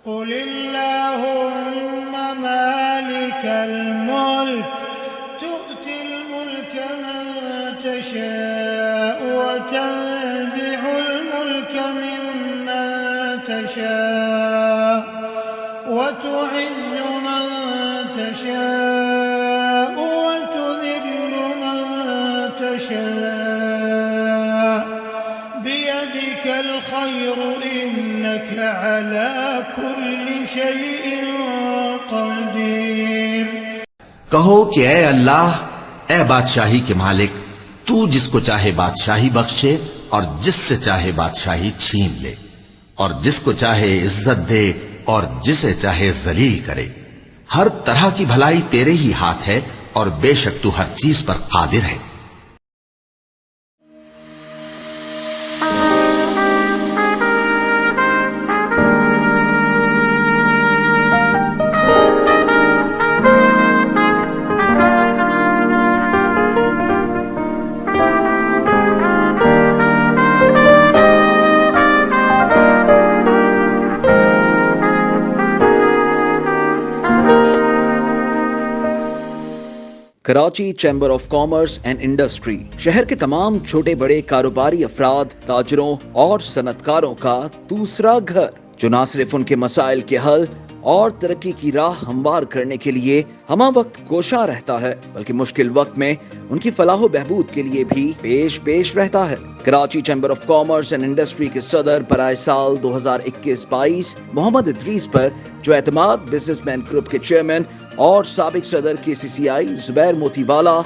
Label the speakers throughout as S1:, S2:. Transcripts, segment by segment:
S1: قل اللهم مالك الملك تؤتي الملك من تشاء وتنزع الملك ممن تشاء وتعز من تشاء وتذل من تشاء بيدك الخير إنك على كل شيء قدير۔
S2: کہو کہ اے اللہ، اے بادشاہی کے مالک، تو جس کو چاہے بادشاہی بخشے اور جس سے چاہے بادشاہی چھین لے، اور جس کو چاہے عزت دے اور جسے چاہے ذلیل کرے۔ ہر طرح کی بھلائی تیرے ہی ہاتھ ہے اور بے شک تو ہر چیز پر قادر ہے۔
S3: Karachi chamber of commerce and industry شہر کے تمام چھوٹے بڑے کاروباری افراد، تاجروں اور صنعت کاروں کا دوسرا گھر، جو نہ صرف ان کے مسائل کے حل اور ترقی کی راہ ہموار کرنے کے لیے ہمہ وقت کوشاں رہتا ہے، بلکہ مشکل وقت میں ان کی فلاح و بہبود کے لیے بھی پیش رہتا ہے۔ Karachi chamber of commerce and industry کے صدر برائے سال 2021-22 محمد ادریس پر جو اعتماد بزنس مین گروپ کے چیئرمین اور سابق صدر KCCI زبیر موتی والا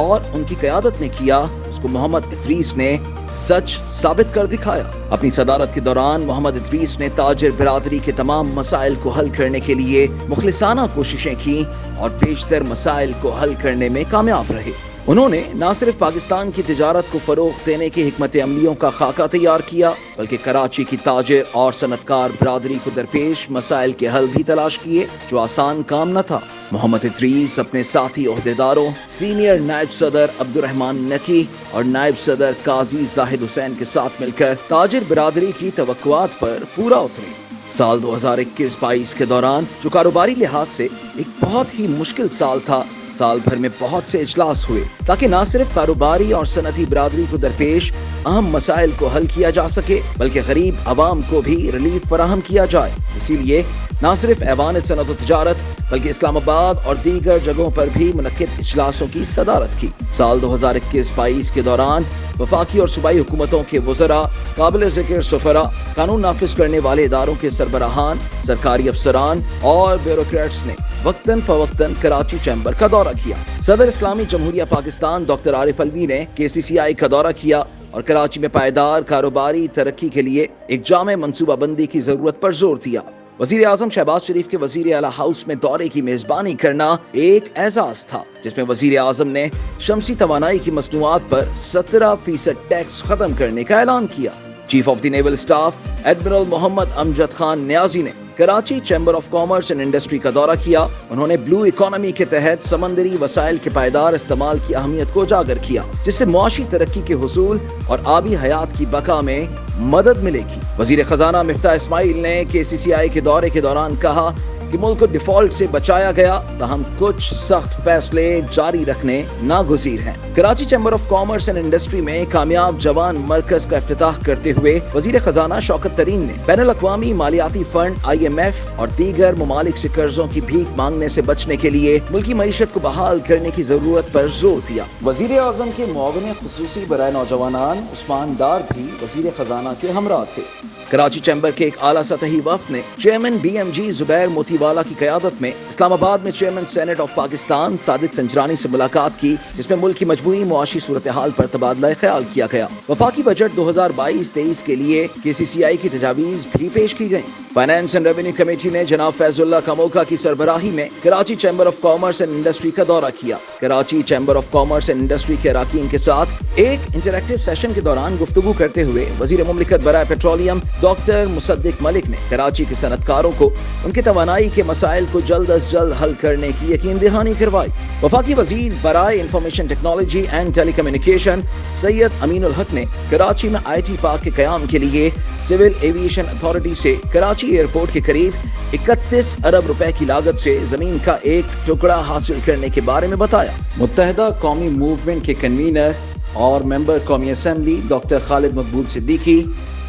S3: اور ان کی قیادت نے کیا، اس کو محمد ادریس نے سچ ثابت کر دکھایا۔ اپنی صدارت کے دوران محمد ادریس نے تاجر برادری کے تمام مسائل کو حل کرنے کے لیے مخلصانہ کوششیں کی اور بیشتر مسائل کو حل کرنے میں کامیاب رہے۔ انہوں نے نہ صرف پاکستان کی تجارت کو فروغ دینے کی حکمت عملیوں کا خاکہ تیار کیا، بلکہ کراچی کی تاجر اور صنعت کار برادری کو درپیش مسائل کے حل بھی تلاش کیے، جو آسان کام نہ تھا۔ محمد ادریس اپنے ساتھی عہدیداروں، سینئر نائب صدر عبدالرحمان نقی اور نائب صدر قاضی زاہد حسین کے ساتھ مل کر تاجر برادری کی توقعات پر پورا اترے۔ سال 2021-22 کے دوران جو کاروباری لحاظ سے ایک بہت ہی مشکل سال تھا، سال بھر میں بہت سے اجلاس ہوئے تاکہ نہ صرف کاروباری اور صنعتی برادری کو درپیش اہم مسائل کو حل کیا جا سکے، بلکہ غریب عوام کو بھی ریلیف فراہم کیا جائے۔ اسی لیے نہ صرف ایوان صنعت و تجارت بلکہ اسلام آباد اور دیگر جگہوں پر بھی منعقد اجلاسوں کی صدارت کی۔ سال 2021-22 کے دوران وفاقی اور صوبائی حکومتوں کے وزراء، قابل ذکر سفراء، قانون نافذ کرنے والے اداروں کے سربراہان، سرکاری افسران اور بیوروکریٹس نے وقتاً فوقتاً کراچی چیمبر کا دورہ کیا۔ صدر اسلامی جمہوریہ پاکستان ڈاکٹر عارف علوی نے KCCI کا دورہ کیا اور کراچی میں پائیدار کاروباری ترقی کے لیے ایک جامع منصوبہ بندی کی ضرورت پر زور دیا۔ وزیر اعظم شہباز شریف کے وزیر اعلیٰ ہاؤس میں دورے کی میزبانی کرنا ایک اعزاز تھا، جس میں وزیر اعظم نے شمسی توانائی کی مصنوعات پر 17% ٹیکس ختم کرنے کا اعلان کیا۔ Chief of the naval staff admiral Muhammad Amjad Khan Niazi نے Karachi chamber of commerce and industry کا دورہ کیا۔ انہوں نے بلو اکانومی کے تحت سمندری وسائل کے پائیدار استعمال کی اہمیت کو اجاگر کیا، جس سے معاشی ترقی کے حصول اور آبی حیات کی بقا میں مدد ملے گی۔ وزیر خزانہ مفتاح اسماعیل نے KCCI کے دورے کے دوران کہا کہ ملک کو ڈیفالٹ سے بچایا گیا، تاہم کچھ سخت فیصلے جاری رکھنے ناگزیر ہیں۔ Karachi chamber of commerce and industry میں کامیاب جوان مرکز کا افتتاح کرتے ہوئے وزیر خزانہ شوکت ترین نے بین الاقوامی مالیاتی فنڈ IMF اور دیگر ممالک سے قرضوں کی بھیک مانگنے سے بچنے کے لیے ملکی معیشت کو بحال کرنے کی ضرورت پر زور دیا۔ وزیر اعظم کے معاون خصوصی برائے نوجوانان عثمان ڈار بھی وزیر خزانہ کے ہمراہ تھے۔ کراچی چیمبر کے ایک اعلیٰ سطحی وفد نے چیئرمین BMG زبیر موتی والا کی قیادت میں اسلام آباد میں chairman senate of Pakistan Sadiq Sanjrani سے ملاقات کی، جس میں ملک کی مجموعی معاشی صورتحال پر تبادلہ خیال کیا گیا۔ وفاقی بجٹ 2022-23 کے لیے KCCI کی تجاویز بھی پیش کی گئیں۔ فائنانس اینڈ ریونیو کمیٹی نے جناب فیض اللہ کموکا کی سربراہی میں Karachi chamber of commerce and industry کا دورہ کیا۔ Karachi chamber of commerce and industry کے اراکین کے ساتھ ایک انٹریکٹیو سیشن کے دوران گفتگو کرتے ہوئے وزیر مملکت برائے پیٹرولیم، डॉक्टर मुसद्दिक मलिक ने कराची के सनतकारों को उनके तवानाई के मसाइल को जल्द अज जल्द हल करने की यकीन दहानी करवाई। वफाकी वजीर बराए information technology and telecommunication Syed Aminul Haq ने कराची में IT पार्क के कयाम के लिए सिविल एविएशन अथॉरिटी से कराची एयरपोर्ट के करीब 31 अरब रुपए की लागत से जमीन का एक टुकड़ा हासिल करने के बारे में बताया। मुत्तहदा कौमी मूवमेंट के कन्वीनर और मेंबर कौमी असेंबली डॉक्टर खालिद मकबूल सिद्दीकी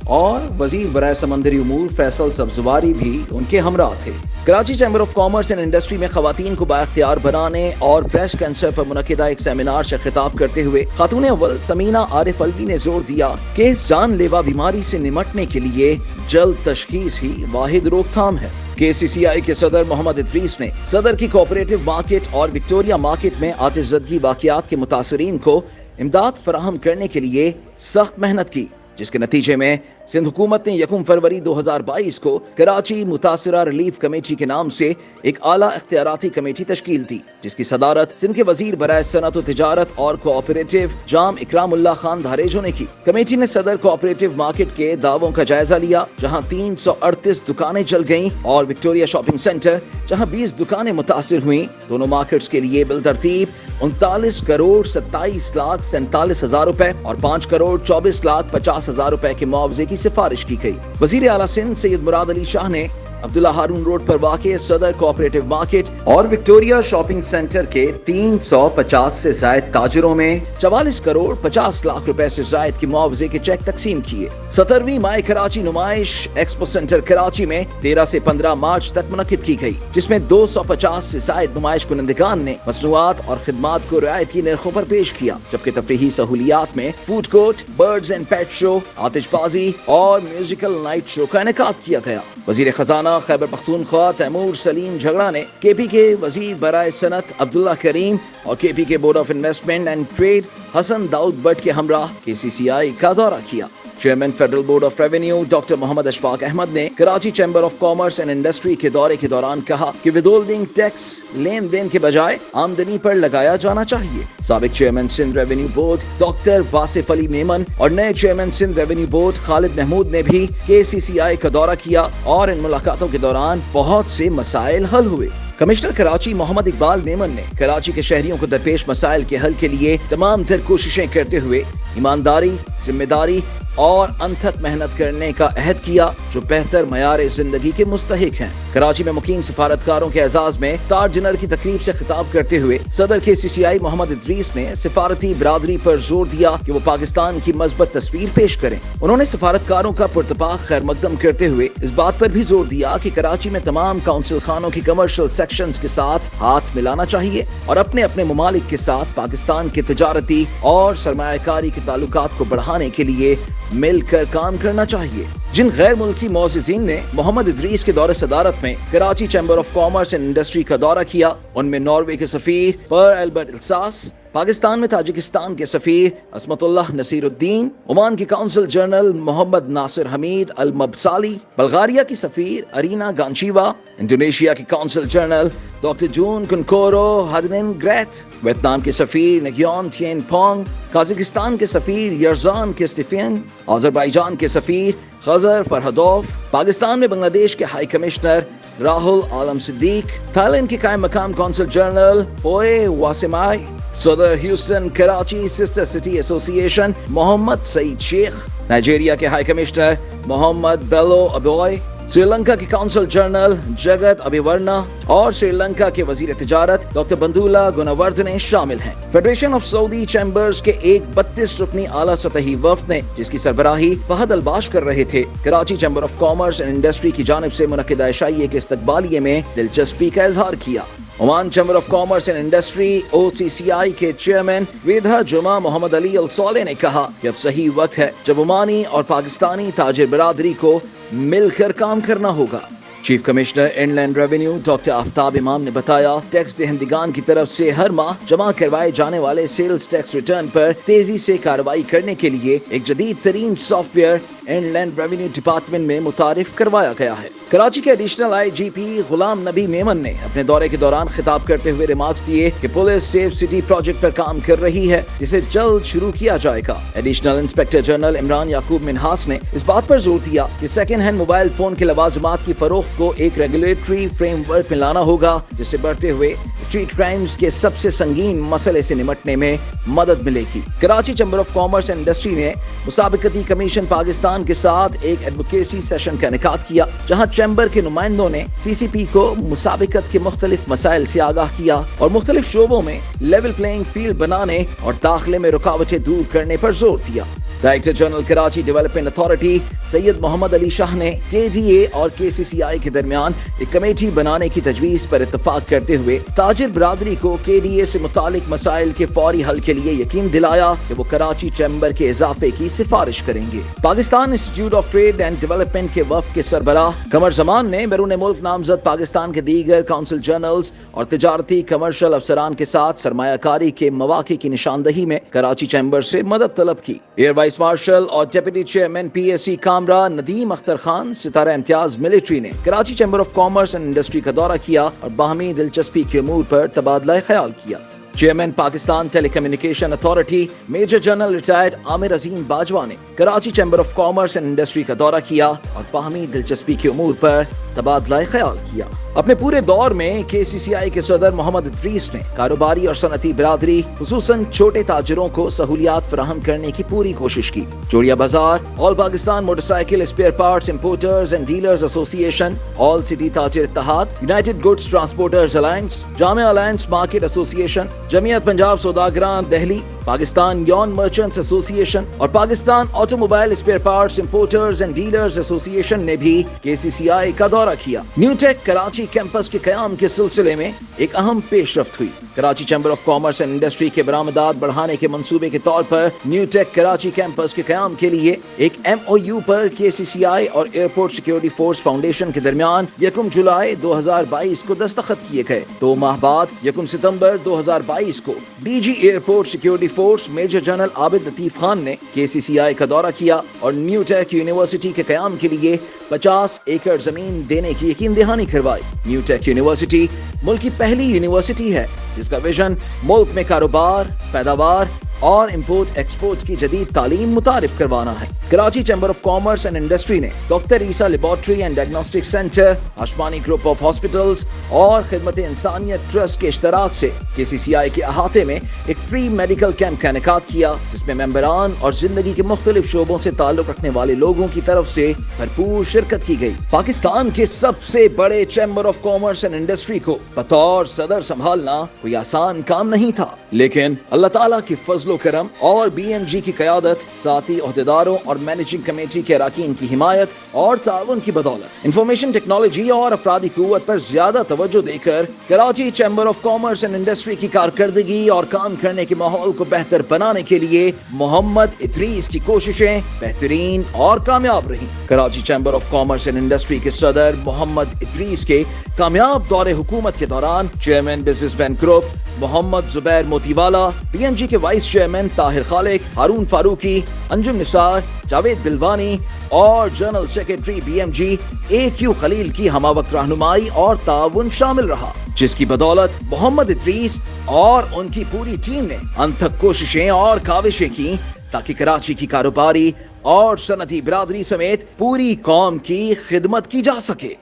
S3: और वजीर बराए समंदरी उमूर फैसल सब्जवारी भी उनके हमराह थे। Karachi chamber of commerce and industry में खवातीन को बाइख्तियार बनाने और ब्रेस्ट कैंसर पर मुनक्किदा एक सेमिनार से खिताब करते हुए खातून अव्वल समीना आरिफ अलवी ने जोर दिया कि इस जानलेवा बीमारी से निमटने के लिए जल्द तशखीस ही वाहिद रोकथाम है। KCCI के सदर मोहम्मद इदरीस ने सदर की कोऑपरेटिव मार्केट और विक्टोरिया मार्केट में आतिशज़दगी वाक़ियात के मुतासरीन को इमदाद फराहम करने के लिए सख्त मेहनत की, जिसके नतीजे में सिंध हुकूमत ने 1 फरवरी 2022 को कराची मुतासिरा रिलीफ कमेटी के नाम से एक आला इख्तियाराती कमेटी तश्कील दी, जिसकी सदारत सिंध के वजीर बराए सनअत व तिजारत और कोऑपरेटिव जाम इकरामुल्लाह खान धारेजो ने की। कमेटी ने सदर कोऑपरेटिव मार्केट के दावों का जायजा लिया, जहां 338 दुकानें जल गईं, और विक्टोरिया शॉपिंग सेंटर जहां 20 दुकानें मुतासिर हुई। दोनों मार्केट्स के लिए बिल तरतीब 39 करोड़ 27 लाख 47 हजार रुपए और 5 करोड़ 24 लाख 50 हजार रुपए के मुआवजे की सिफारिश की गई। वजीर आला सिंध सैयद मुराद अली शाह ने अब्दुल्ला हारून रोड पर वाक़े सदर कोऑपरेटिव मार्केट और विक्टोरिया शॉपिंग सेंटर के 350 से जायद ताजरों में 44 करोड़ 50 लाख रुपए से जायद के मुआवजे के चेक तकसीम किए। 17वीं माए कराची नुमाइश एक्सपो सेंटर कराची में 13 से 15 मार्च तक मुनक्किद की गई, जिसमें 250 से जायद नुमाइश कुनंदगान ने मसनूआत और खिदमात को रियायती नरखों पर पेश किया, जबकि तफरीही सहूलियात में food court, birds and pet show, आतिशबाजी और म्यूजिकल नाइट शो का इनेकाद किया गया। वजीर खजाना खैबर पख्तूनख्वा तैमूर सलीम झगड़ा ने KP के वजीर बराए सनत अब्दुल्ला करीम और KP के board of investment and trade Hasan Dawood Bhatt के हमराह KCCI का दौरा किया। Chairman federal board of revenue doctor Mohammad Ashfaq Ahmed ने Karachi chamber of commerce and industry के दौरे के दौरान कहा कि विदहोल्डिंग टैक्स लेन देन के बजाय आमदनी पर लगाया जाना चाहिए। साबिक chairman Sindh revenue board doctor Wasif Ali Memon और नए chairman Sindh revenue board Khalid Mahmood ने भी KCCI का दौरा किया और इन मुलाकातों के दौरान बहुत से मसाइल हल हुए। कमिश्नर कराची मोहम्मद इकबाल मेमन ने कराची के शहरियों को दरपेश मसाइल के हल के लिए तमाम तर कोशिशें करते हुए ईमानदारी, जिम्मेदारी और अनथक मेहनत करने का अहद किया, जो बेहतर मयार जिंदगी के मुस्तहिक हैं। कराची में मुकीम सिफारतकारों के एजाज में ताज डिनर की तकरीब से खिताब करते हुए सदर KCCI मोहम्मद इदरीस ने सिफारती बिरादरी पर जोर दिया कि वो पाकिस्तान की मजबूत तस्वीर पेश करें। उन्होंने सिफारतकारों का पुरतपाक खैर मकदम करते हुए इस बात पर भी जोर दिया कि कराची में तमाम काउंसिल खानों की कमर्शियल सेक्शंस के साथ हाथ मिलाना चाहिए और अपने अपने ममालिक के साथ पाकिस्तान के तिजारती और सरमायाकारी के ताल्लुकात को बढ़ाने के लिए मिलकर काम करना चाहिए। जिन गैर मुल्की मोअज़्ज़िज़ीन ने मोहम्मद इदरीस के दौरे सदारत में Karachi chamber of commerce and industry का दौरा किया, उनमें नॉर्वे के सफीर पर एल्बर्ट इल्सास, पाकिस्तान में ताजिकिस्तान के सफीर असमतुल्लाह नसीरुद्दीन, ओमान की काउंसिल जनरल मोहम्मद नासिर हमीद अल मबसाली, बल्गारिया की सफीर अरीना गांचीवा, इंडोनेशिया की काउंसिल जनरल डॉक्टर जून कुनकोरो हदनिन ग्रेथ, वियतनाम के सफीर नग्योन थियन पोंग, काजाकिस्तान के सफीर यरजान किस्तिफियन, अजरबैजान के सफीर खजर फरहदोव, पाकिस्तान में बांग्लादेश के high commissioner Rahul Alam Siddique, Thailand के कायम मकाम काउंसिल जनरल पोए वासिमाई, सदर Houston Karachi sister city association Mohammad Saeed Sheikh, Nigeria के high commissioner Mohammed Bello Aboy, Sri Lanka के काउंसिल जनरल जगत अभिवर्णा और श्रीलंका के वजीर तिजारत डॉक्टर बंदुला गुणवर्धने शामिल हैं। फेडरेशन ऑफ सऊदी चैम्बर्स के एक 32 रुकनी आला सतही वफ्द ने, जिसकी सरबराही फहद अलबाश कर रहे थे, Karachi chamber of commerce and industry की जानिब से मुनक्किदा इशाइये के इस्तकबालिये में दिलचस्पी का इजहार किया। Oman chamber of commerce and industry OCCI के चेयरमैन वेधा जुमा मोहम्मद अली अल सोले ने कहा कि अब सही वक्त है जब ओमानी और पाकिस्तानी ताजिर बिरादरी को मिलकर काम करना होगा। Chief commissioner inland revenue doctor Aftab इमाम ने बताया, टैक्स दहंदिगान की तरफ से हर माह जमा करवाए जाने वाले सेल्स टैक्स रिटर्न पर तेजी से कार्रवाई करने के लिए एक जदीद तरीन software and land revenue department में मुतारिफ करवाया गया है। कराची के एडिशनल IGP गुलाम नबी मेमन ने अपने दौरे के दौरान खिताब करते हुए रिमार्क्स दिए कि पुलिस सेफ सिटी प्रोजेक्ट पर काम कर रही है, जिसे जल्द शुरू किया जाएगा। एडिशनल इंस्पेक्टर जनरल इमरान याकूब मिनहास ने इस बात पर जोर दिया कि सेकेंड हैंड मोबाइल फोन के लवाजमात की फरोख्त को एक रेगुलेटरी फ्रेमवर्क में लाना होगा, जिससे बढ़ते हुए स्ट्रीट क्राइम्स के सबसे संगीन मसले से निपटने में मदद मिलेगी। Karachi chamber of commerce and industry ने मुसाबिकती कमीशन पाकिस्तान के साथ एक एडवोकेसी सेशन का इनेकाद किया, जहां चैम्बर के नुमाइंदों ने CCP को मुसाबिकत के मुख्तलिफ मसाइल से आगाह किया और मुख्तलिफ शोबों में लेवल प्लेइंग फील्ड बनाने और दाखिले में रुकावटें दूर करने पर जोर दिया। Director general Karachi development authority Syed Mohammad Ali Shah ने KDA और KCCI के दरमियान एक कमेटी बनाने की तजवीज पर इत्तफाक करते हुए ताजिर बरादरी को KDA से मुतालिक मसाइल के फौरी हल के लिए यकीन दिलाया कि वो कराची चैम्बर के इजाफे की सिफारिश करेंगे। Pakistan institute of trade and development के वफ़द के सरबराह कमर जमान ने बैरून मुल्क नामजद पाकिस्तान के दीगर काउंसिल जनरल्स और तिजारती कमर्शियल अफसरान के साथ सरमायाकारी के मौके की निशानदही में कराची चैम्बर से मदद तलब की। एयर वाइस मार्शल और deputy chairman PSC Kamra Nadeem Akhtar Khan Sitara Imtiaz military ने Karachi chamber of commerce and industry का दौरा किया और बाहमी दिलचस्पी के अमूर पर तबादला ख्याल किया। Chairman Pakistan telecommunication authority major general retired Aamir Azeem Bajwa ने Karachi chamber of commerce and industry का दौरा किया और बाहमी दिलचस्पी के अमूर पर तबादला ख्याल किया। अपने पूरे दौर में KCCI के सदर मोहम्मद इदरीस ने कारोबारी और सनती बिरादरी खुसूसन छोटे ताजिरों को सहूलियात फराहम करने की पूरी कोशिश की। Jodia Bazaar, all Pakistan motorcycle spare parts importers and dealers association, all city ताजिर इत्तेहाद, united goods transporters alliance, Jamia alliance market association, जमीयत पंजाब सौदागरान Delhi, Pakistan yarn merchants association और Pakistan automobile spare parts importers and dealers association ने भी KCCI का दौरा किया। न्यू टेक कराची कैंपस के कयाम के सिलसिले में एक अहम पेशरफ्त हुई। Karachi chamber of commerce and industry के बरामदात बढ़ाने के मंसूबे के तौर पर न्यू टेक कराची कैंपस के कयाम के लिए एक MOU पर KCCI और एयरपोर्ट सिक्योरिटी फोर्स फाउंडेशन के दरमियान 1 जुलाई 2022 को दस्तखत किए गए। 2 माह बाद 1 सितंबर 2022 को DG airport security force major general Abid Latif Khan ने KCCI का दौरा किया और न्यू टेक यूनिवर्सिटी के कयाम के लिए 50 एकड़ जमीन देने की यकीन दहानी करवाई। न्यू टेक यूनिवर्सिटी मुल्क की पहली यूनिवर्सिटी है जिसका विजन मुल्क में कारोबार, पैदावार और इंपोर्ट एक्सपोर्ट की जदीद तालीम मुतारिफ करवाना है। Karachi chamber of commerce and industry ने doctor Essa laboratory and diagnostic centre, Ashmani group of hospitals और खिदमत इंसानियत ट्रस्ट के इश्तराक से KCCI के अहाते में एक फ्री मेडिकल कैंप का इनेकाद किया, जिसमें मेंबरान और जिंदगी के मुख्तलिफ शोबों से ताल्लुक रखने वाले लोगों की तरफ से भरपूर शिरकत की गई। पाकिस्तान के सबसे बड़े chamber of commerce and industry को बतौर सदर संभालना कोई आसान काम नहीं था, लेकिन अल्लाह ताला की फजल करम और BMG की क़यादत, साथी ओहदेदारों और मैनेजिंग कमेटी के अरकान की हिमायत और ताउन की बदौलत इंफॉर्मेशन टेक्नोलॉजी और अफरादी कुव्वत पर ज्यादा तवज्जो देकर Karachi chamber of commerce and industry की कारकर्दगी और काम करने के माहौल को बेहतर बनाने के लिए मोहम्मद इदरीस की कोशिशें बेहतरीन और कामयाब रही। Karachi chamber of commerce and industry के सदर मोहम्मद इदरीस के कामयाब दौरे हुकूमत के दौरान chairman business bank group Mohammad Zubair Motiwala, BMG के वाइस चेयरमैन ताहिर खालिक, हारून फारूकी, अंजुम निसार, जावेद बिलवानी और general secretary BMG AQ Khalil की हमावक्त रहनुमाई और ताउन शामिल रहा, जिसकी बदौलत मोहम्मद इदरीस और उनकी पूरी टीम ने अनथक कोशिशें और काविशें की ताकि कराची की कारोबारी और सनती बिरादरी समेत पूरी कौम की खिदमत की जा सके।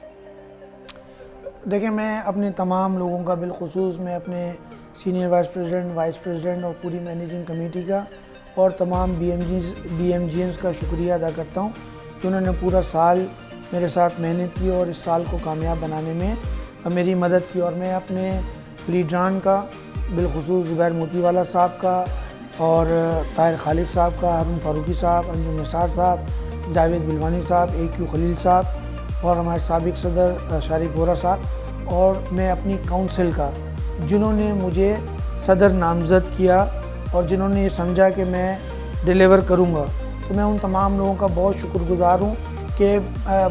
S4: देखिए, मैं अपने तमाम लोगों का बिलखुसूस मैं अपने सीनियर वाइस प्रेसिडेंट और पूरी मैनेजिंग कमेटी का और तमाम BMGs का शुक्रिया अदा करता हूँ कि उन्होंने पूरा साल मेरे साथ मेहनत की और इस साल को कामयाब बनाने में मेरी मदद की। और मैं अपने लीडरान का बिलखुसूस जुबैर मोतीवाला साहब का और ताहिर खालिक साहब का, हारून फारूकी साहब, अंजुम निसार साहब, जावेद बिलवानी साहब, AQ खलील साहब और हमारे साबिक सदर शारिक वोरा साहब और मैं अपनी काउंसिल का, जिन्होंने मुझे सदर नामज़द किया और जिन्होंने ये समझा कि मैं डिलीवर करूँगा, तो मैं उन तमाम लोगों का बहुत शुक्रगुज़ार हूँ कि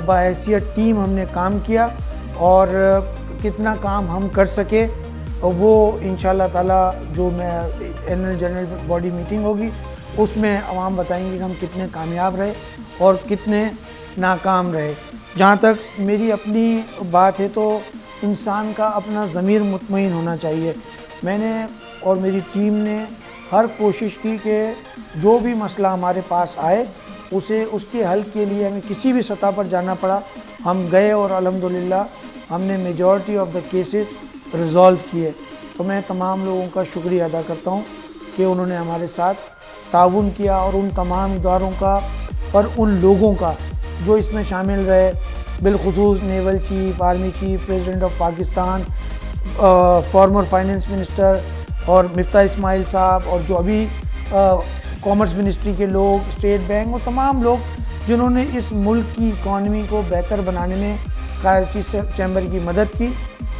S4: बहैसियत टीम हमने काम किया और कितना काम हम कर सके। और वो इंशाअल्लाह ताला जो मैं एनुअल जनरल बॉडी मीटिंग होगी اس میں عوام بتائیں گے کہ ہم کتنے کامیاب رہے اور کتنے ناکام رہے۔ جہاں تک میری اپنی بات ہے تو انسان کا اپنا ضمیر مطمئن ہونا چاہیے۔ میں نے اور میری ٹیم نے ہر کوشش کی کہ جو بھی مسئلہ ہمارے پاس آئے اس کے حل کے لیے ہمیں کسی بھی سطح پر جانا پڑا، ہم گئے اور الحمدللہ ہم نے majority of the cases resolve کیے۔ تو میں تمام لوگوں کا شکریہ ادا کرتا ہوں کہ انہوں نے ہمارے ساتھ تعاون کیا، اور ان تمام اداروں کا اور ان لوگوں کا جو اس میں شامل رہے، بالخصوص naval chief, army chief, president of Pakistan, former finance minister اور مفتاح اسماعیل صاحب، اور جو ابھی کامرس منسٹری کے لوگ، اسٹیٹ بینک، اور تمام لوگ جنہوں نے اس ملک کی اکانومی کو بہتر بنانے میں کراچی چیمبر کی مدد کی،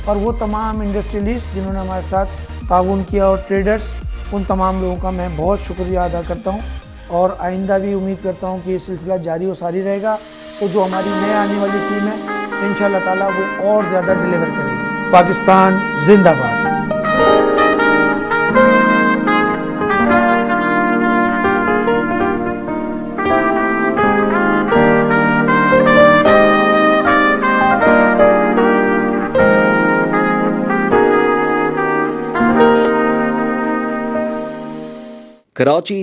S4: اور وہ تمام انڈسٹریلسٹ جنہوں نے ہمارے ساتھ تعاون کیا، اور ٹریڈرز، ان تمام لوگوں کا میں بہت شکریہ ادا کرتا ہوں، اور آئندہ بھی امید کرتا ہوں کہ یہ سلسلہ جاری و ساری رہے گا۔ تو جو ہماری نئے آنے والی ٹیم ہے انشاءاللہ تعالیٰ وہ اور زیادہ ڈیلیور کرے گی۔ پاکستان زندہ باد۔
S3: کراچی